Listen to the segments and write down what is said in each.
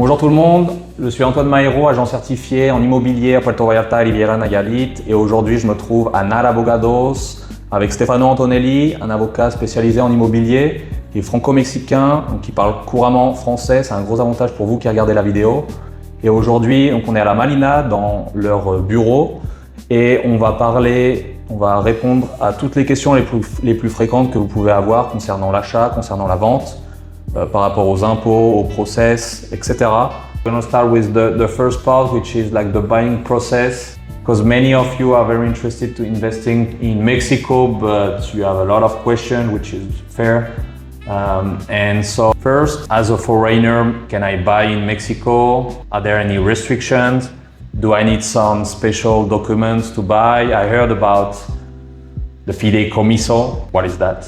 Bonjour tout le monde, je suis Antoine, agent certifié en immobilier à Puerto Vallarta, Riviera Nayarit, et aujourd'hui je me trouve à Nar Abogados avec Stefano Antonelli, un avocat spécialisé en immobilier, qui est franco-mexicain, qui parle couramment français. C'est un gros avantage pour vous qui regardez la vidéo. Et aujourd'hui, on est à la Malina dans leur bureau et on va répondre à toutes les questions les plus fréquentes que vous pouvez avoir concernant l'achat, concernant la vente, par rapport aux impôts, au process, etc. We're going to start with the first part, which is like the buying process, because many of you are very interested to investing in Mexico, but you have a lot of questions, which is fair. And so first, as a foreigner, can I buy in Mexico? Are there any restrictions? Do I need some special documents to buy? I heard about the fideicomiso. What is that?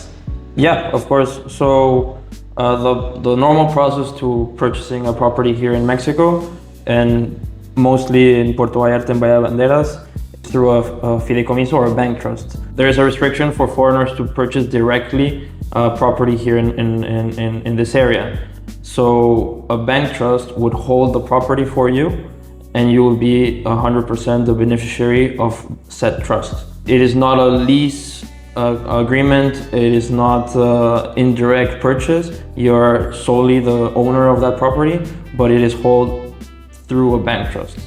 Yeah, of course. So the normal process to purchasing a property here in Mexico, and mostly in Puerto Vallarta and Bahía Banderas, through a fideicomiso or a bank trust. There is a restriction for foreigners to purchase directly property here in this area. So a bank trust would hold the property for you, and you will be 100% the beneficiary of said trust. It is not a lease agreement, it is not indirect purchase. You're solely the owner of that property, but it is held through a bank trust.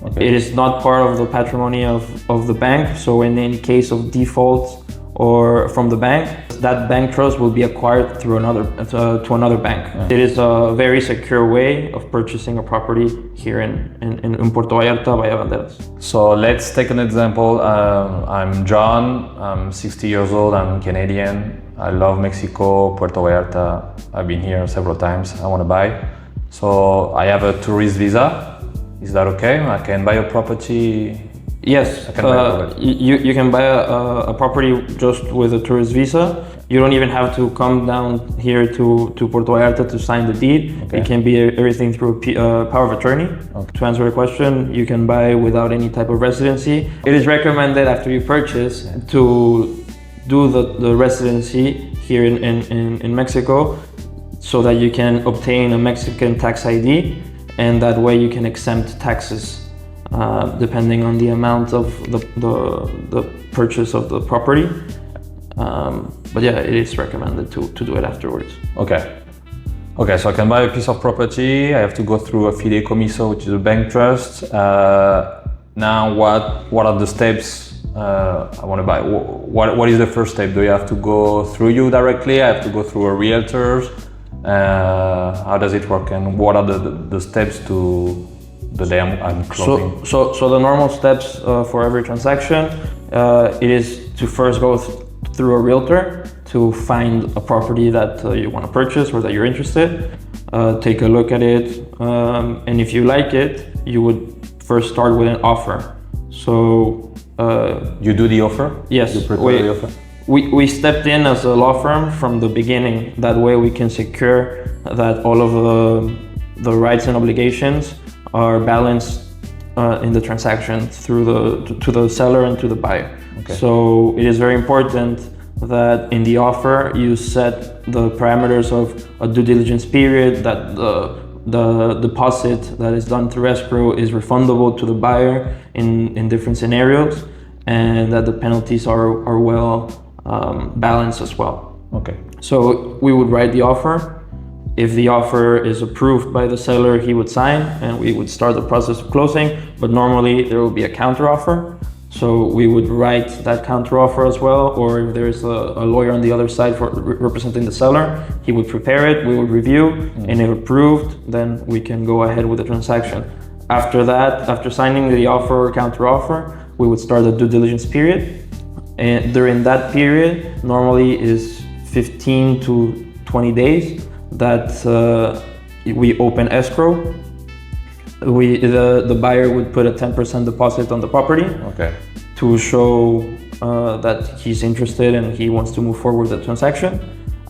Okay. It is not part of the patrimony of the bank, so in any case of default or from the bank, that bank trust will be acquired through to another bank. Yeah. It is a very secure way of purchasing a property here in Puerto Vallarta, Bahía Banderas. So let's take an example. I'm John, I'm 60 years old, I'm Canadian. I love Mexico, Puerto Vallarta. I've been here several times. I want to buy. So I have a tourist visa. Is that okay? I can buy a property? Yes, you can buy a property just with a tourist visa. You don't even have to come down here to Puerto Vallarta to sign the deed. Okay. It can be everything through power of attorney. Okay. To answer your question, you can buy without any type of residency. It is recommended after you purchase to do the residency here in Mexico, so that you can obtain a Mexican tax ID, and that way you can exempt taxes depending on the amount of the purchase of the property. But yeah, it is recommended to do it afterwards. Okay, so I can buy a piece of property. I have to go through a fideicomiso, which is a bank trust. Now, what are the steps I want to buy? What is the first step? Do you have to go through you directly? I have to go through a realtor? How does it work, and what are the steps to the day I'm closing? So the normal steps for every transaction, it is to first go through a realtor to find a property that you want to purchase or that you're interested. Take a look at it, and if you like it, you would first start with an offer. So you do the offer? Yes. You prepare the offer? We stepped in as a law firm from the beginning. That way we can secure that all of the rights and obligations are balanced in the transaction to the seller and to the buyer. Okay. So it is very important that in the offer you set the parameters of a due diligence period, that the deposit that is done through escrow is refundable to the buyer in different scenarios, and that the penalties are well balanced as well. Okay. So we would write the offer. If the offer is approved by the seller, he would sign, and we would start the process of closing. But normally there will be a counter offer. So we would write that counter offer as well, or if there's a lawyer on the other side for representing the seller, he would prepare it, we would review, and if approved, then we can go ahead with the transaction. After that, after signing the offer or counter offer, we would start the due diligence period. And during that period, normally is 15 to 20 days, that we open escrow. The buyer would put a 10% deposit on the property. Okay. To show that he's interested and he wants to move forward the transaction.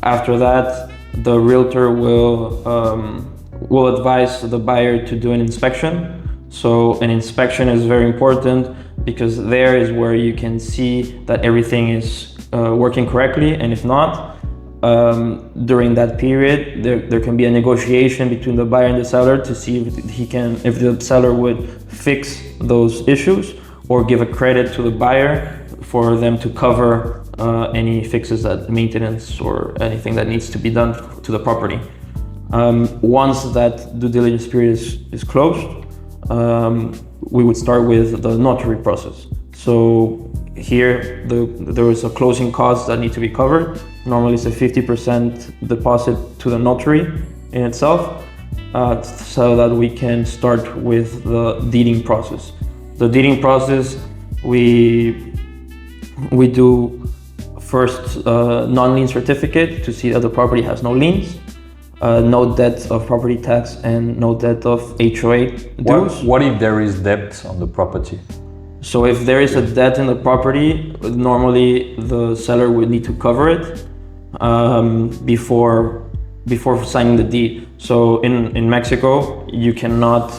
After that, the realtor will advise the buyer to do an inspection. So an inspection is very important, because there is where you can see that everything is working correctly, and if not, during that period, there can be a negotiation between the buyer and the seller to see if the seller would fix those issues or give a credit to the buyer for them to cover any fixes, that maintenance or anything that needs to be done to the property. Once that due diligence period is closed, we would start with the notary process. So here there is a closing cost that need to be covered. Normally it's a 50% deposit to the notary in itself, so that we can start with the deeding process. The deeding process, we do first non-lien certificate to see that the property has no liens, no debt of property tax, and no debt of HOA dues. What if there is debt on the property? So if there is a debt in the property, normally the seller would need to cover it before signing the deed. So in Mexico, you cannot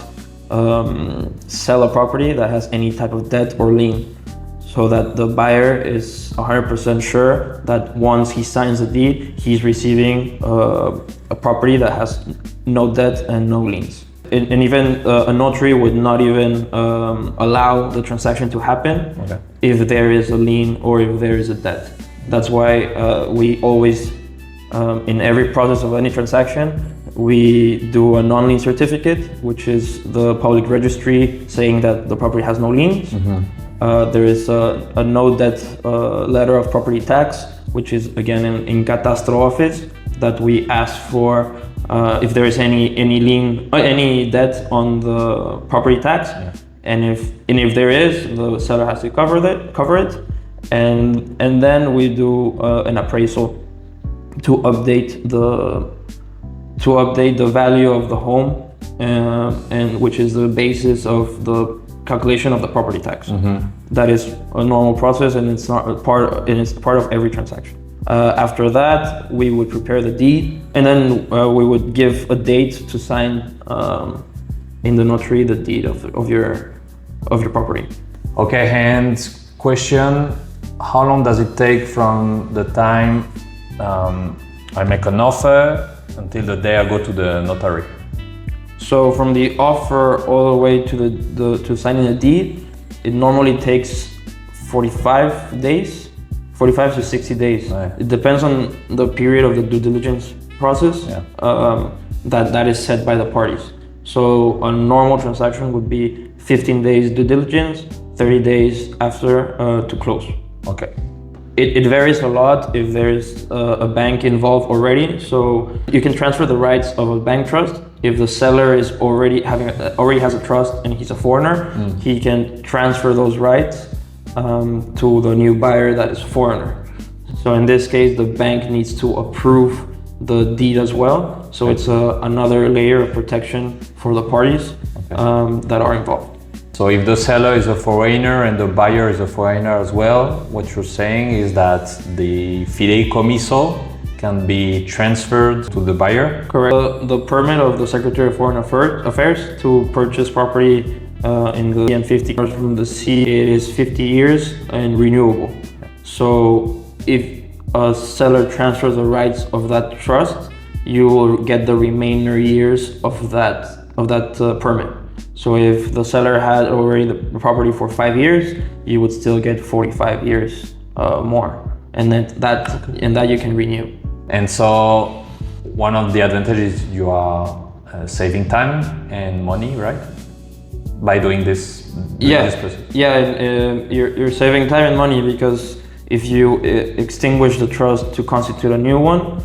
sell a property that has any type of debt or lien, so that the buyer is 100% sure that once he signs the deed, he's receiving a property that has no debt and no liens. And even a notary would not even allow the transaction to happen if there is a lien or if there is a debt. That's why we always, in every process of any transaction, we do a non-lien certificate, which is the public registry saying that the property has no liens. There is a no debt letter of property tax, which is again in Catastro office, that we ask for if there is any lien, any debt on the property tax, and if there is, the seller has to cover it, and then we do an appraisal to update the value of the home, and which is the basis of the calculation of the property tax. That is a normal process, and it's part of every transaction. After that, we would prepare the deed, and then we would give a date to sign in the notary the deed of your property. Okay, and question: how long does it take from the time I make an offer until the day I go to the notary? So from the offer all the way to signing the deed, it normally takes 45 to 60 days. Right. It depends on the period of the due diligence process that is set by the parties. So a normal transaction would be 15 days due diligence, 30 days after to close. Okay. It varies a lot if there's a bank involved already. So you can transfer the rights of a bank trust. If the seller is already has a trust and he's a foreigner, he can transfer those rights to the new buyer that is a foreigner. So in this case, the bank needs to approve the deed as well. So it's another layer of protection for the parties that are involved. So if the seller is a foreigner and the buyer is a foreigner as well, what you're saying is that the fideicomiso can be transferred to the buyer? Correct. The permit of the Secretary of Foreign Affairs to purchase property in the N50 from the sea, it is 50 years and renewable. So if a seller transfers the rights of that trust, you will get the remainder years of that permit. So if the seller had already the property for 5 years, you would still get 45 years more, and that you can renew. And so one of the advantages, you are saving time and money, right? By doing this process. You're saving time and money, because if you extinguish the trust to constitute a new one,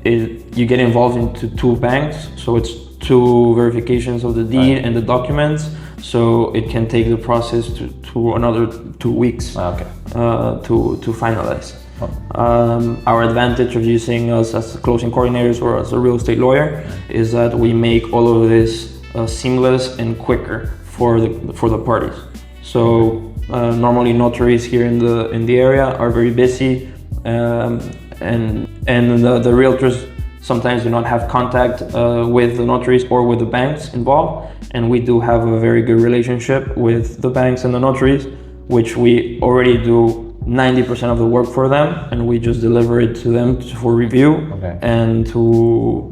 you get involved into two banks, so it's two verifications of the deed and the documents, so it can take the process to another 2 weeks to finalize. Our advantage of using us as closing coordinators or as a real estate lawyer is that we make all of this seamless and quicker for the parties. So normally notaries here in the area are very busy, and the realtors sometimes do not have contact with the notaries or with the banks involved, and we do have a very good relationship with the banks and the notaries, which we already do 90% of the work for them, and we just deliver it to them for review and to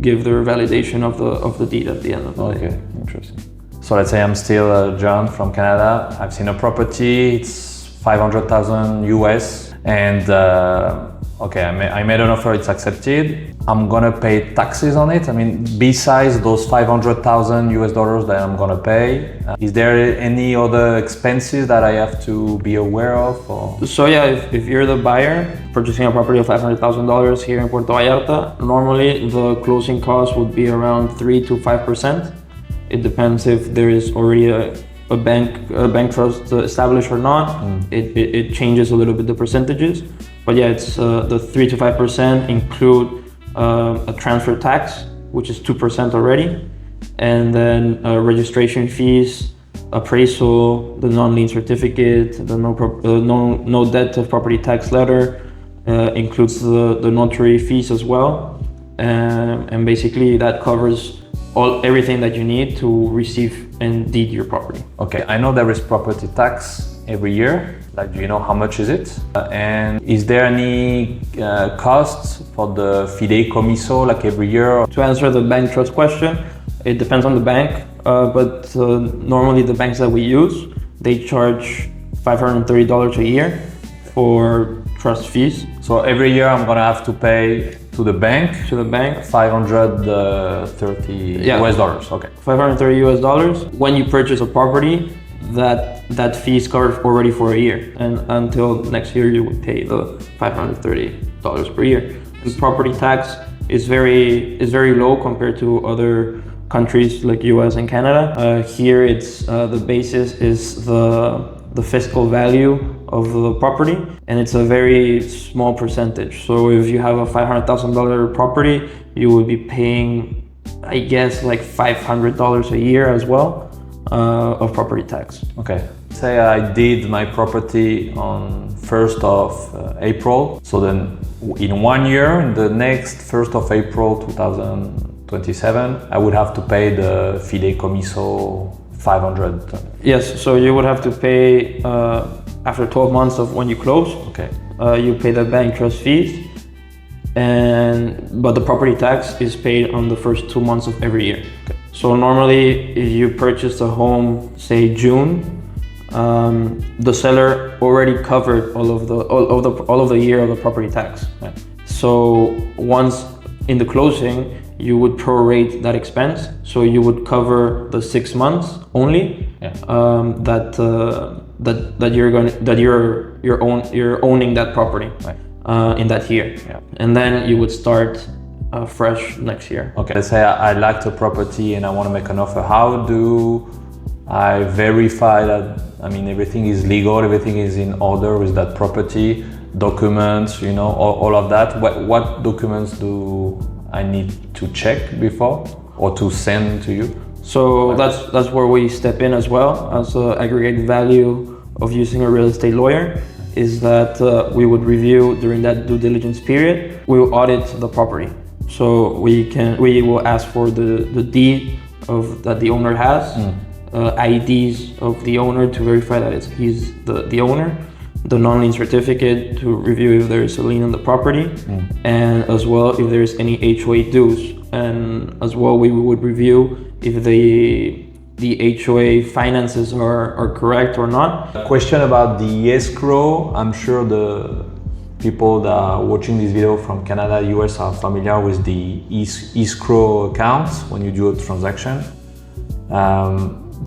give their validation of the deed at the end of the day. Okay, interesting. So let's say I'm still John from Canada. I've seen a property. It's 500,000 US, and I made an offer. It's accepted. I'm gonna pay taxes on it. I mean, besides those 500,000 US dollars that I'm gonna pay, is there any other expenses that I have to be aware of? Or? So yeah, if you're the buyer purchasing a property of $500,000 here in Puerto Vallarta, normally the closing cost would be around 3 to 5%. It depends if there is already a bank trust established or not. It changes a little bit the percentages, but yeah, it's the 3 to 5% include a transfer tax, which is 2% already, and then registration fees, appraisal, the non-lien certificate, the no debt of property tax letter, includes the notary fees as well, and basically that covers everything that you need to receive and deed your property. Okay, I know there is property tax every year. Like, do you know how much is it? And is there any costs for the fideicomiso, like every year? To answer the bank trust question, it depends on the bank, but normally the banks that we use, they charge $530 a year for trust fees. So every year I'm gonna have to pay to the bank? To the bank. $530 US dollars, okay. $530 US dollars. When you purchase a property, that fee is covered already for a year, and until next year you would pay the $530 per year. And property tax is very low compared to other countries like US and Canada. Here it's the basis is the fiscal value of the property, and it's a very small percentage. So if you have a $500,000 property, you would be paying, I guess, like $500 a year as well of property tax. Okay. Say I did my property on 1st of April. So then in 1 year, in the next 1st of April 2027, I would have to pay the fideicomiso 500. Yes, so you would have to pay after 12 months of when you close. Okay. You pay the bank trust fees, but the property tax is paid on the first 2 months of every year. Okay. So normally, if you purchased a home, say June, the seller already covered all of the year of the property tax. Yeah. So once in the closing, you would prorate that expense. So you would cover the 6 months only. Yeah. You're owning that property. Right. In that year. Yeah. And then you would start fresh next year. Okay, let's say I like the property and I want to make an offer. How do I verify that, I mean, everything is legal, everything is in order with that property, documents, you know, all of that? What documents do I need to check before or to send to you? So that's where we step in as well as an aggregate value of using a real estate lawyer, is that we would review during that due diligence period. We will audit the property. So we will ask for the deed that the owner has, IDs of the owner to verify that he's the owner, the non-lien certificate to review if there is a lien on the property, and as well if there is any HOA dues, and as well we would review if the HOA finances are correct or not. A question about the escrow. I'm sure the people that are watching this video from Canada, US are familiar with the escrow account when you do a transaction.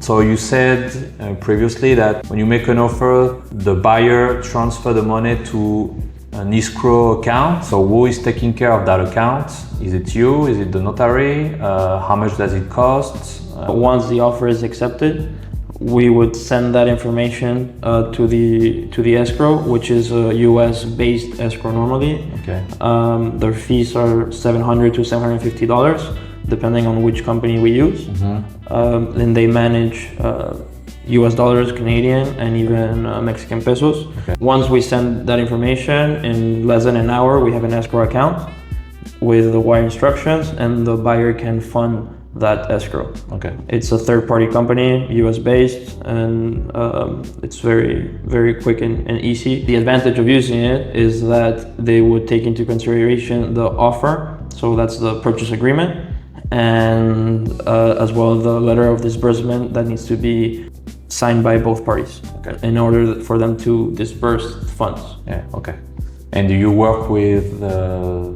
So you said previously that when you make an offer, the buyer transfers the money to an escrow account. So who is taking care of that account? Is it you? Is it the notary? How much does it cost? Once the offer is accepted, we would send that information to the escrow, which is a US-based escrow normally. Okay. Their fees are $700 to $750, depending on which company we use. And they manage US dollars, Canadian, and even Mexican pesos. Okay. Once we send that information, in less than an hour, we have an escrow account with the wire instructions, and the buyer can fund that escrow. Okay. It's a third-party company, US based, and it's very, very quick and easy. The advantage of using it is that they would take into consideration the offer, so that's the purchase agreement, and as well the letter of disbursement that needs to be signed by both parties, okay, in order for them to disburse funds. Yeah, okay. And do you work with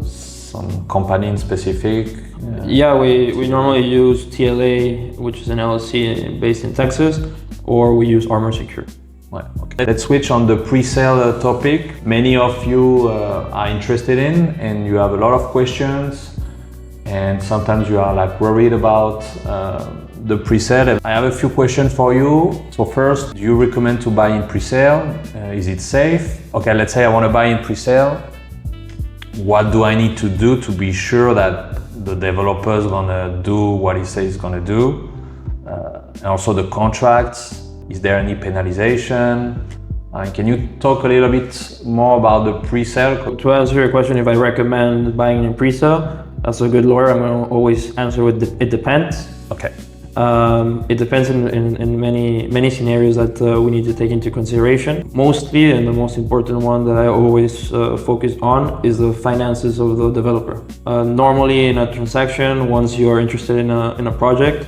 some company in specific? Yeah, we normally use TLA, which is an LLC based in Texas, or we use Armor Secure. Right, okay. Let's switch on the pre-sale topic. Many of you are interested in, and you have a lot of questions, and sometimes you are like worried about the pre-sale. I have a few questions for you. So first, do you recommend to buy in pre-sale? Is it safe? Okay, let's say I want to buy in pre-sale. What do I need to do to be sure that the developer is gonna do what he says he's gonna do? And also the contracts, is there any penalization? Can you talk a little bit more about the pre-sale? To answer your question, if I recommend buying in pre-sale, as a good lawyer, I'm gonna always answer with it depends. Okay. It depends in many scenarios that we need to take into consideration. Mostly, and the most important one that I always focus on is the finances of the developer. Normally in a transaction, once you are interested in a project,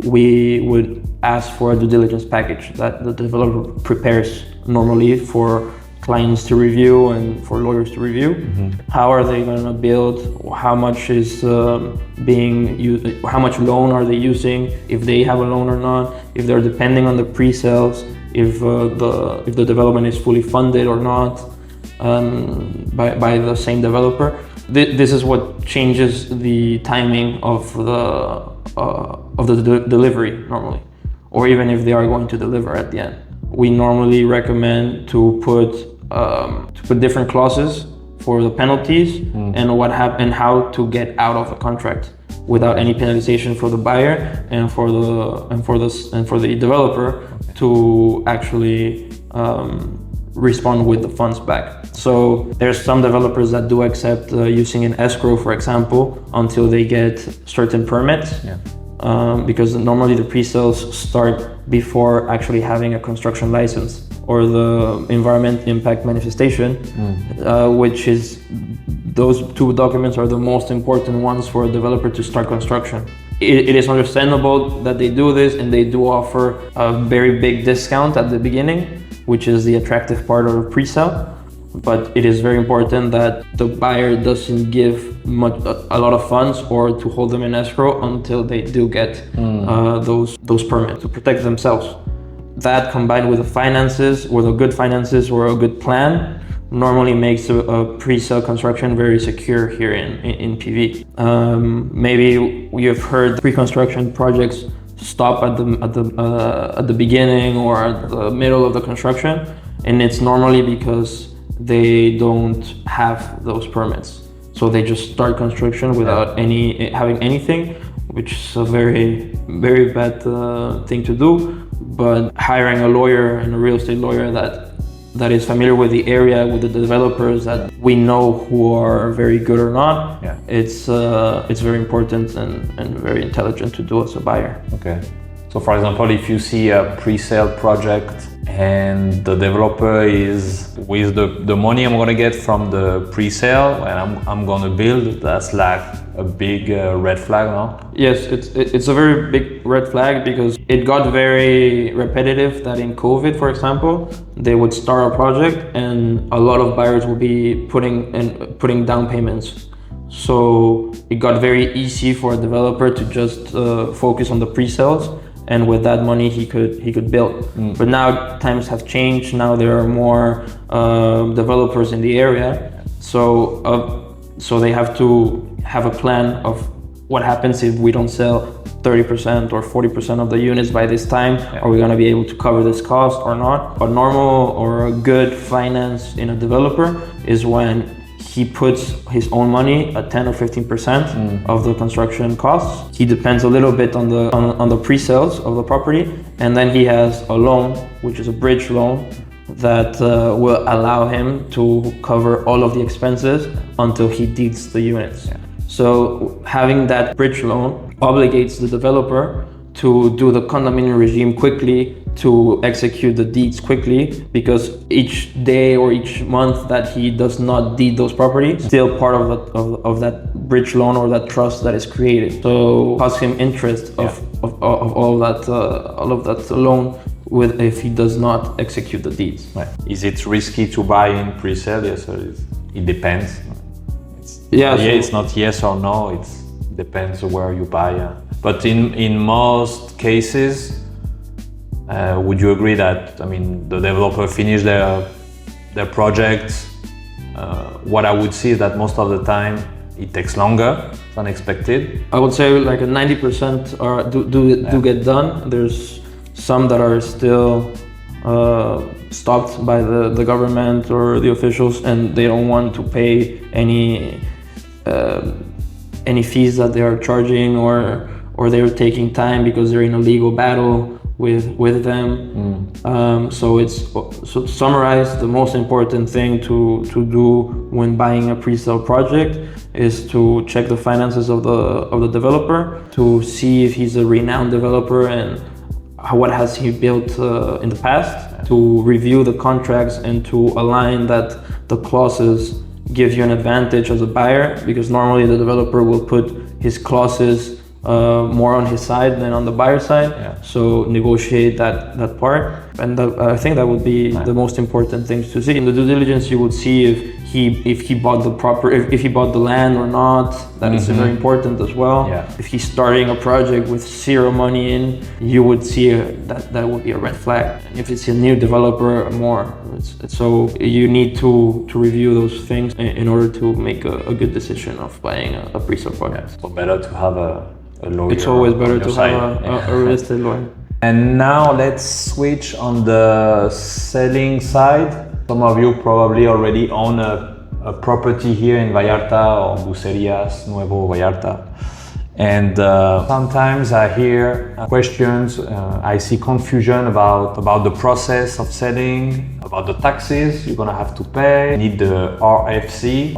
we would ask for a due diligence package that the developer prepares normally for clients to review and for lawyers to review. Mm-hmm. How are they going to build? How much is being used? How much loan are they using? If they have a loan or not? If they're depending on the pre-sales? If the development is fully funded or not by the same developer? This is what changes the timing of the delivery normally, or even if they are going to deliver at the end. We normally recommend to put different clauses for the penalties and how to get out of a contract without any penalization for the buyer and for the developer to actually respond with the funds back. So there's some developers that do accept using an escrow, for example, until they get certain permits. Yeah. Because normally the pre-sales start before actually having a construction license or the environment impact manifestation, which is, those two documents are the most important ones for a developer to start construction. It is understandable that they do this, and they do offer a very big discount at the beginning, which is the attractive part of a pre-sale. But it is very important that the buyer doesn't give a lot of funds or to hold them in escrow until they do get those permits to protect themselves. That combined with the finances, with a good finances or a good plan, normally makes a pre-sale construction very secure here in PV. Maybe you've heard pre-construction projects stop at the beginning or at the middle of the construction, and it's normally because they don't have those permits. So they just start construction without having anything, which is a very, very bad thing to do. But hiring a lawyer and a real estate lawyer that is familiar with the area, with the developers that we know who are very good or not, it's very important and very intelligent to do as a buyer. Okay. So for example, if you see a pre-sale project and the developer is with the money I'm gonna get from the pre-sale and I'm gonna build, that's like a big red flag, no? Yes, it's a very big red flag because it got very repetitive that in COVID, for example, they would start a project and a lot of buyers would be putting down payments. So it got very easy for a developer to just focus on the pre-sales, and with that money he could build. But now times have changed. Now there are more developers in the area, so they have to have a plan of what happens if we don't sell 30% or 40% of the units by this time. Are we going to be able to cover this cost or not? A normal or a good finance in a developer is when he puts his own money at 10 or 15% of the construction costs. He depends a little bit on the pre-sales of the property, and then he has a loan, which is a bridge loan, that will allow him to cover all of the expenses until he deeds the units. So having that bridge loan obligates the developer to do the condominium regime quickly, to execute the deeds quickly, because each day or each month that he does not deed those properties, still part of that bridge loan or that trust that is created. So costs him interest of all of that loan with if he does not execute the deeds. Right. Is it risky to buy in pre-sale? Yes, or it depends. It's not yes or no. It depends where you buy. But in most cases, would you agree that, I mean, the developer finish their projects? What I would see is that most of the time it takes longer than expected. I would say like 90% do get done. There's some that are still stopped by the government or the officials, and they don't want to pay any fees that they are charging, or they're taking time because they're in a legal battle with them. So to summarize, the most important thing to do when buying a pre-sale project is to check the finances of the developer, to see if he's a renowned developer and what has he built in the past, to review the contracts and to align that the clauses give you an advantage as a buyer, because normally the developer will put his clauses more on his side than on the buyer side. So negotiate that part, and I think that would be the most important things to see. In the due diligence, you would see if he bought if he bought the land or not. That is very important as well. If he's starting a project with zero money in, you would see that would be a red flag. If it's a new developer, more. So you need to review those things in order to make a good decision of buying a pre-sale project. So better to have a lawyer. It's always better to have a real estate lawyer. And now let's switch on the selling side. Some of you probably already own a property here in Vallarta or Bucerías, Nuevo Vallarta. And sometimes I hear questions, I see confusion about the process of selling, about the taxes you're gonna have to pay, need the RFC.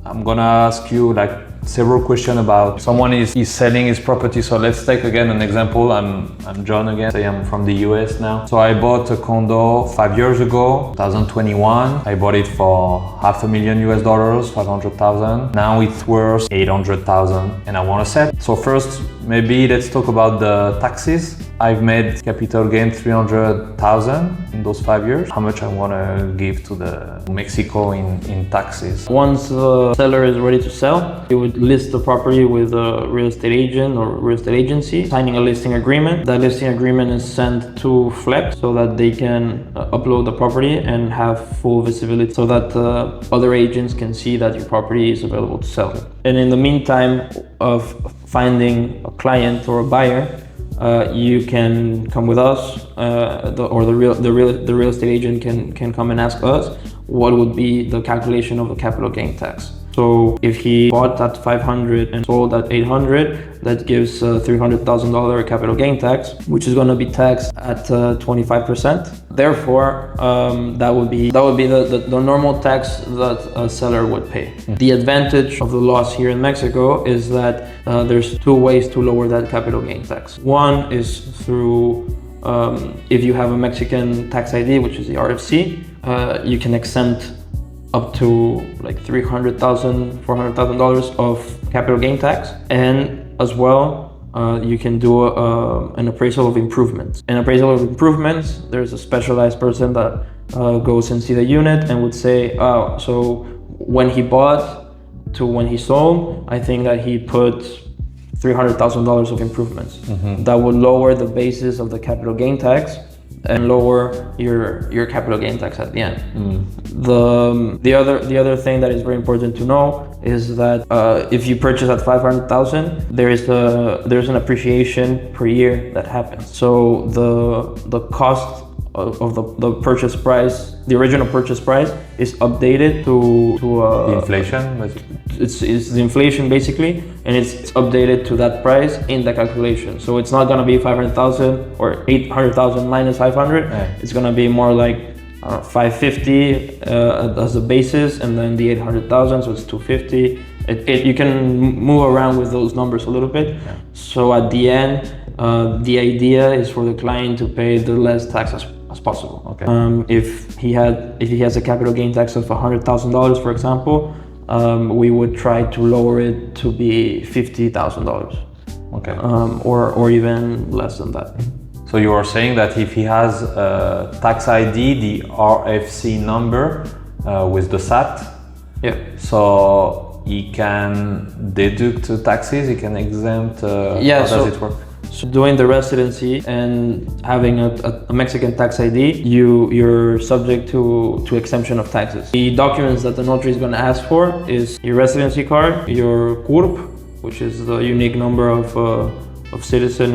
I'm gonna ask you like several questions about someone is selling his property. So let's take again an example. I'm John again. Say I'm from the US now. So I bought a condo 5 years ago, 2021. I bought it for $500,000, 500,000. Now it's worth 800,000 and I want to sell. So first, maybe let's talk about the taxes. I've made capital gain 300,000 in those 5 years. How much I want to give to the Mexico in taxes? Once the seller is ready to sell, you would list the property with a real estate agent or real estate agency, signing a listing agreement. That listing agreement is sent to Flex so that they can upload the property and have full visibility so that other agents can see that your property is available to sell. And in the meantime of finding a client or a buyer, you can come with us, or the real estate agent can come and ask us what would be the calculation of the capital gain tax. So if he bought at 500 and sold at 800, that gives $300,000 capital gain tax, which is going to be taxed at 25%. Therefore, that would be the normal tax that a seller would pay. The advantage of the laws here in Mexico is that there's two ways to lower that capital gain tax. One is through if you have a Mexican tax ID, which is the RFC, you can exempt up to like $300,000, $400,000 of capital gain tax. And as well, you can do an appraisal of improvements. An appraisal of improvements, there's a specialized person that goes and see the unit and would say, oh, so when he bought to when he sold, I think that he put $300,000 of improvements. That would lower the basis of the capital gain tax and lower your capital gain tax at the end. The other thing that is very important to know is that if you purchase at 500,000, there's an appreciation per year that happens. So the cost of the purchase price, the original purchase price, is updated to the inflation, basically. It's the inflation basically, and it's updated to that price in the calculation. So it's not gonna be 500,000 or 800,000 minus 500. It's gonna be more like 550 as a basis, and then the 800,000, so it's 250, You can move around with those numbers a little bit. Yeah. So at the end, the idea is for the client to pay the less tax as possible. Okay. If he has a capital gain tax of $100,000, for example, we would try to lower it to be $50,000. Okay. Or even less than that. So you are saying that if he has a tax ID, the RFC number with the SAT, yeah. So he can deduct taxes, he can exempt, how does it work? So doing the residency and having a Mexican tax ID, you're subject to exemption of taxes. The documents that the notary is going to ask for is your residency card, your CURP, which is the unique number of citizen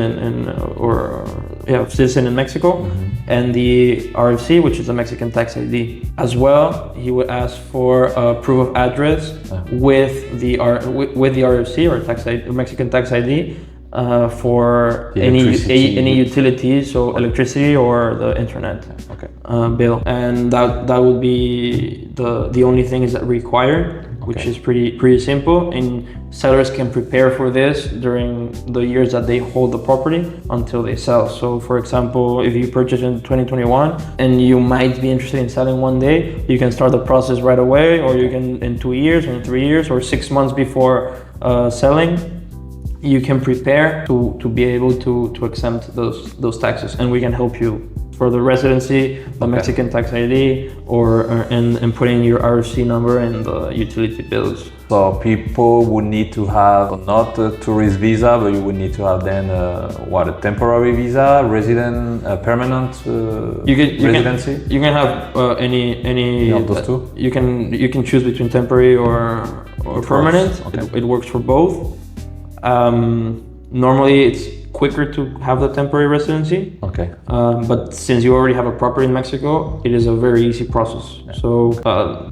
citizen in Mexico, and the RFC, which is a Mexican tax ID. As well, he would ask for a proof of address with the RFC or tax ID, Mexican tax ID. For any utilities, so electricity or the internet bill, and that would be the only thing is that required, which is pretty simple. And sellers can prepare for this during the years that they hold the property until they sell. So, for example, if you purchase in 2021 and you might be interested in selling one day, you can start the process right away, or you can in 2 years, or in 3 years, or 6 months before selling. You can prepare to be able to exempt those taxes, and we can help you for the residency, the Mexican tax ID, and putting your RFC number and the utility bills. So people would need to have not a tourist visa, but you would need to have then a temporary visa, resident, permanent residency. You can have any of those two. You can choose between temporary or permanent. It works for both. Normally it's quicker to have the temporary residency. Okay. But since you already have a property in Mexico, it is a very easy process. Yeah. So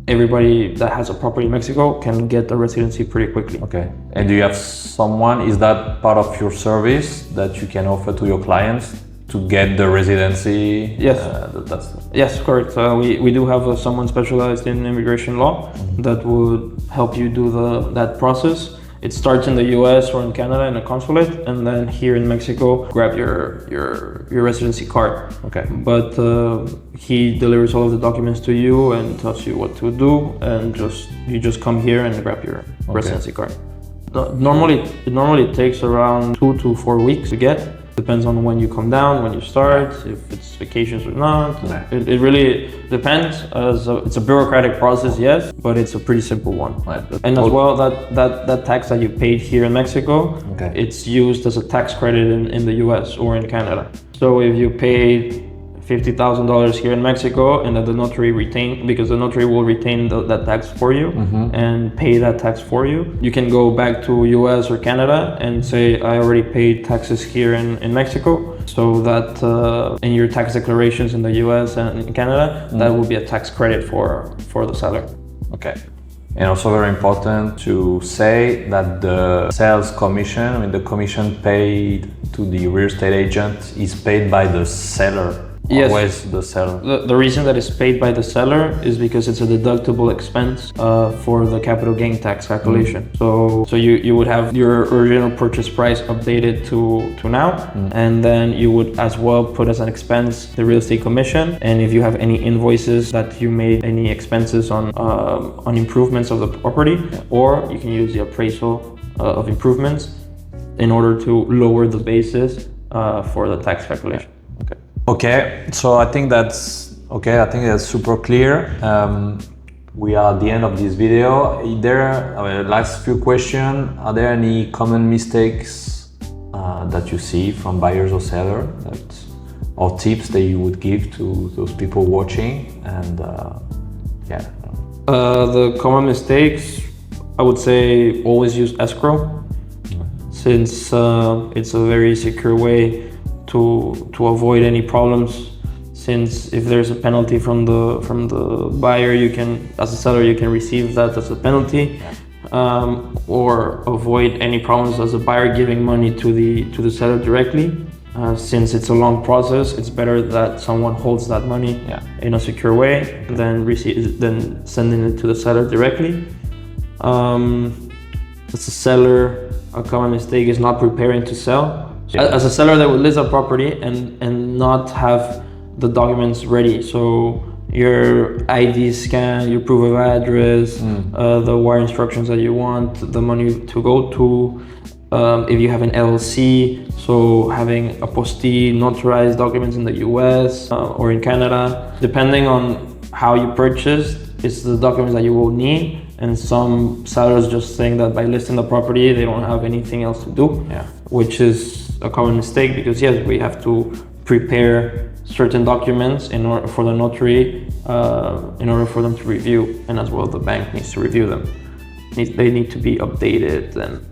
everybody that has a property in Mexico can get a residency pretty quickly. Okay. And do you have someone, is that part of your service that you can offer to your clients to get the residency? Yes. Yes, correct. We do have someone specialized in immigration law that would help you do that process. It starts in the US or in Canada in a consulate, and then here in Mexico, grab your residency card. Okay. But he delivers all of the documents to you and tells you what to do, and you just come here and grab your residency card. Normally it takes around 2 to 4 weeks to get. Depends on when you come down, when you start, if it's vacations or not. It really depends. It's a bureaucratic process, yes, but it's a pretty simple one. And as well, that tax that you paid here in Mexico, it's used as a tax credit in the US or in Canada. So if you paid $50,000 here in Mexico, and that the notary because the notary will retain that tax for you and pay that tax for you. You can go back to US or Canada and say, I already paid taxes here in Mexico, so that in your tax declarations in the US and in Canada, that will be a tax credit for the seller. Okay. And also very important to say that the sales commission, the commission paid to the real estate agent is paid by the seller. Yes. Always the seller. The reason that it's paid by the seller is because it's a deductible expense for the capital gain tax calculation. So you would have your original purchase price updated to now, and then you would as well put as an expense the real estate commission. And if you have any invoices that you made any expenses on improvements of the property, or you can use the appraisal of improvements in order to lower the basis for the tax calculation. Okay, so I think that's super clear. We are at the end of this video. Last few questions. Are there any common mistakes that you see from buyers or sellers, or tips that you would give to those people watching? And the common mistakes, I would say always use escrow, since it's a very secure way to avoid any problems. Since if there's a penalty from the buyer, as a seller you can receive that as a penalty, or avoid any problems as a buyer giving money to the seller directly. Since it's a long process, it's better that someone holds that money in a secure way than sending it to the seller directly. As a seller, a common mistake is not preparing to sell. As a seller, they would list a property and not have the documents ready. So your ID scan, your proof of address, the wire instructions that you want, the money to go to. If you have an LLC, so having apostille, notarized documents in the US or in Canada, depending on how you purchased, it's the documents that you will need. And some sellers just think that by listing the property, they don't have anything else to do, which is a common mistake because yes, we have to prepare certain documents in order for the notary, in order for them to review, and as well the bank needs to review them. They need to be updated and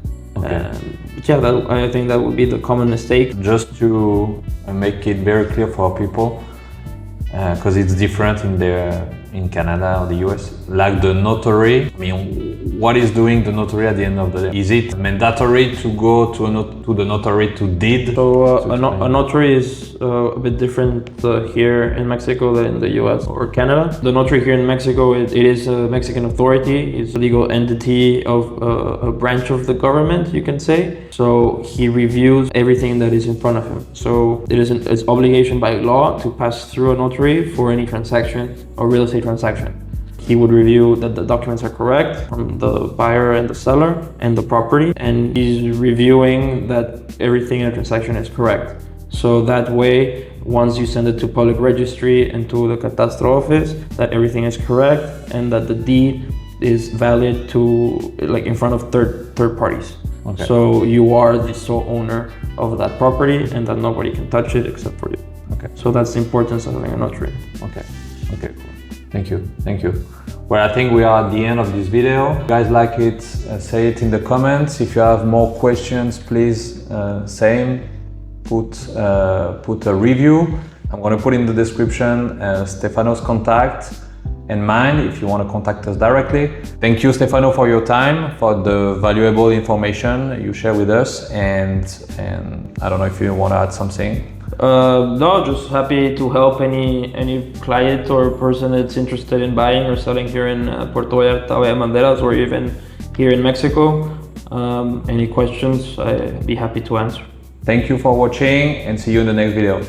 I think that would be the common mistake. Just to make it very clear for people, because it's different in Canada or the US, like the notary. I mean, what is doing the notary at the end of the day? Is it mandatory to go to the notary to deed? So a notary is a bit different here in Mexico than in the US or Canada. The notary here in Mexico, it is a Mexican authority. It's a legal entity of a branch of the government, you can say. So he reviews everything that is in front of him. So it's obligation by law to pass through a notary for any transaction or real estate transaction. He would review that the documents are correct from the buyer and the seller and the property, and he's reviewing that everything in the transaction is correct. So that way, once you send it to public registry and to the catastro office, that everything is correct and that the deed is valid to, like, in front of third parties. Okay. So you are the sole owner of that property and that nobody can touch it except for you. Okay. So that's the importance of having a notary. Okay, cool. Thank you. Well, I think we are at the end of this video. If you guys like it, say it in the comments. If you have more questions, please put a review. I'm going to put in the description Stefano's contact and mine if you want to contact us directly. Thank you, Stefano, for your time, for the valuable information you share with us, and I don't know if you want to add something. No, just happy to help any client or person that's interested in buying or selling here in Puerto Vallarta, Banderas, or even here in Mexico. Any questions, I'd be happy to answer. Thank you for watching and see you in the next video.